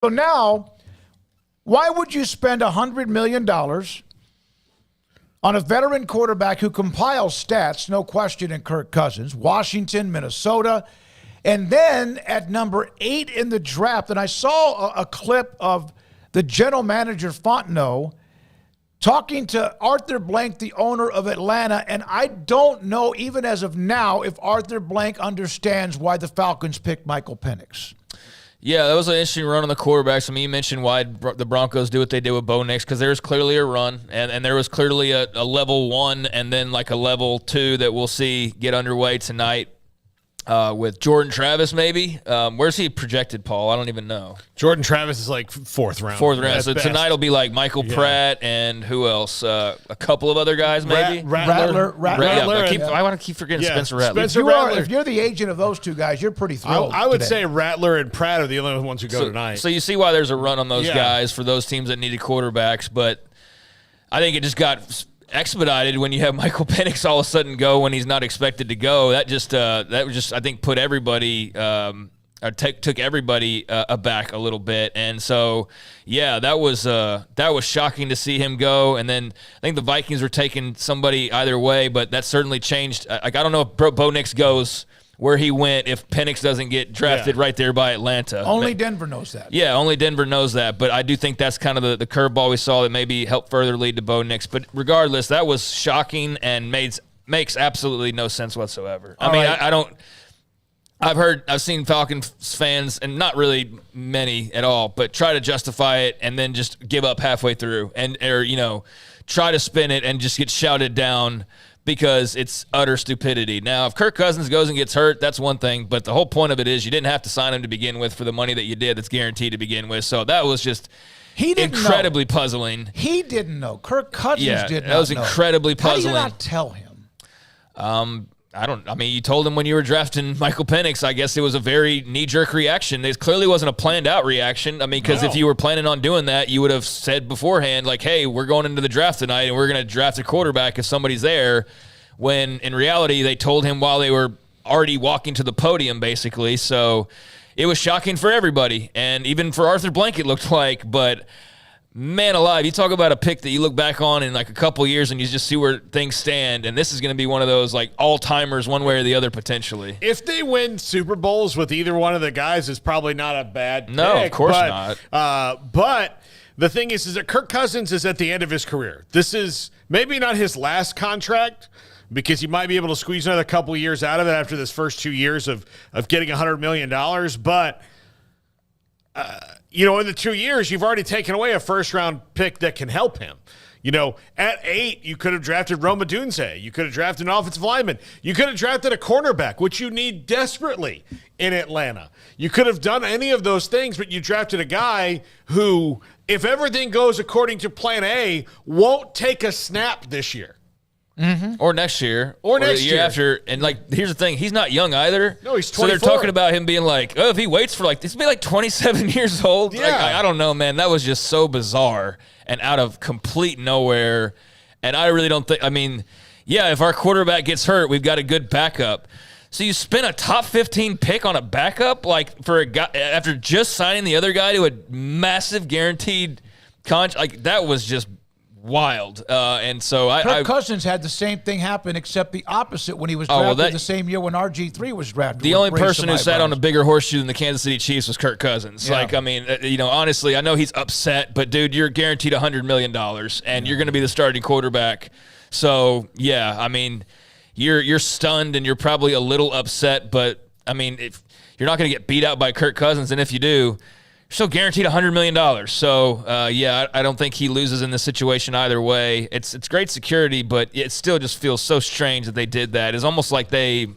So now, why would you spend $100 million on a veteran quarterback who compiles stats, no question, in Kirk Cousins, Washington, Minnesota, and then at number 8 in the draft, and I saw a clip of the general manager, Fontenot, talking to Arthur Blank, the owner of Atlanta, and I don't know, even as of now, if Arthur Blank understands why the Falcons picked Michael Penix. Yeah, that was an interesting run on the quarterbacks. I mean, you mentioned why the Broncos do what they did with Bo Nix, because there was clearly a run, and there was clearly a level 1 and then like a level 2 that we'll see get underway tonight with Jordan Travis maybe. Where's he projected, Paul? I don't even know. Jordan Travis is like fourth round. So tonight will be like Michael Pratt and who else? A couple of other guys maybe? Rattler. I want to keep forgetting Spencer Rattler. If you're the agent of those two guys, you're pretty thrilled. I would say Rattler and Pratt are the only ones who go tonight. So you see why there's a run on those guys for those teams that needed quarterbacks, but I think it just got expedited when you have Michael Penix all of a sudden go when he's not expected to go. That just I think put everybody took everybody aback a little bit, and so that was shocking to see him go. And then I think the Vikings were taking somebody either way, but that certainly changed. Like I don't know if Bo Nix goes where he went if Penix doesn't get drafted right there by Atlanta. Only Denver knows that. Yeah, only Denver knows that. But I do think that's kind of the curveball we saw that maybe helped further lead to Bo Nix. But regardless, that was shocking and makes absolutely no sense whatsoever. I've seen Falcons fans, and not really many at all, but try to justify it and then just give up halfway through or try to spin it and just get shouted down because it's utter stupidity. Now, if Kirk Cousins goes and gets hurt, that's one thing, but the whole point of it is you didn't have to sign him to begin with for the money that you did that's guaranteed to begin with. So that was just incredibly puzzling. He didn't know. Kirk Cousins did not know. That was incredibly puzzling. How did you not tell him? You told him when you were drafting Michael Penix, I guess it was a very knee-jerk reaction. It clearly wasn't a planned-out reaction. Because if you were planning on doing that, you would have said beforehand, like, hey, we're going into the draft tonight, and we're going to draft a quarterback if somebody's there, when in reality they told him while they were already walking to the podium, basically. So it was shocking for everybody, and even for Arthur Blank it looked like, but man alive, you talk about a pick that you look back on in like a couple years and you just see where things stand, and this is going to be one of those like all-timers one way or the other potentially. If they win Super Bowls with either one of the guys, it's probably not a bad pick. No, of course not. But the thing is that Kirk Cousins is at the end of his career. This is maybe not his last contract because he might be able to squeeze another couple of years out of it after this first 2 years of getting $100 million, but in the 2 years, you've already taken away a first-round pick that can help him. At 8, you could have drafted Roma Dunze. You could have drafted an offensive lineman. You could have drafted a cornerback, which you need desperately in Atlanta. You could have done any of those things, but you drafted a guy who, if everything goes according to plan A, won't take a snap this year. Mm-hmm. Or next year. Or the year after. And, here's the thing. He's not young either. No, he's 24. So they're talking about him being like, if he waits for this will be 27 years old. Yeah. I don't know, man. That was just so bizarre and out of complete nowhere. And I really don't think, if our quarterback gets hurt, we've got a good backup. So you spend a top 15 pick on a backup for a guy after just signing the other guy to a massive guaranteed contract. That was just wild. And so Kirk Cousins had the same thing happen, except the opposite when he was drafted the same year when RG3 was drafted. The only person who sat on a bigger horseshoe than the Kansas City Chiefs was Kirk Cousins. Yeah. Honestly, I know he's upset, but dude, you're guaranteed $100 million and you're going to be the starting quarterback. So yeah, you're stunned and you're probably a little upset, but if you're not going to get beat out by Kirk Cousins, and if you do, you're still guaranteed $100 million. So, I don't think he loses in this situation either way. It's great security, but it still just feels so strange that they did that. It's almost like they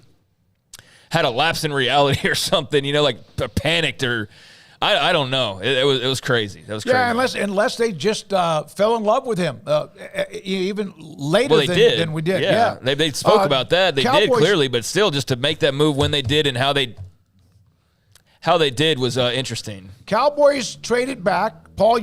had a lapse in reality or something, panicked or I don't know. It was crazy. That was crazy. Yeah, unless they just fell in love with him even later than we did. Yeah. They spoke about that. They did clearly, but still just to make that move when they did and how they did was interesting. Cowboys traded back. Paul,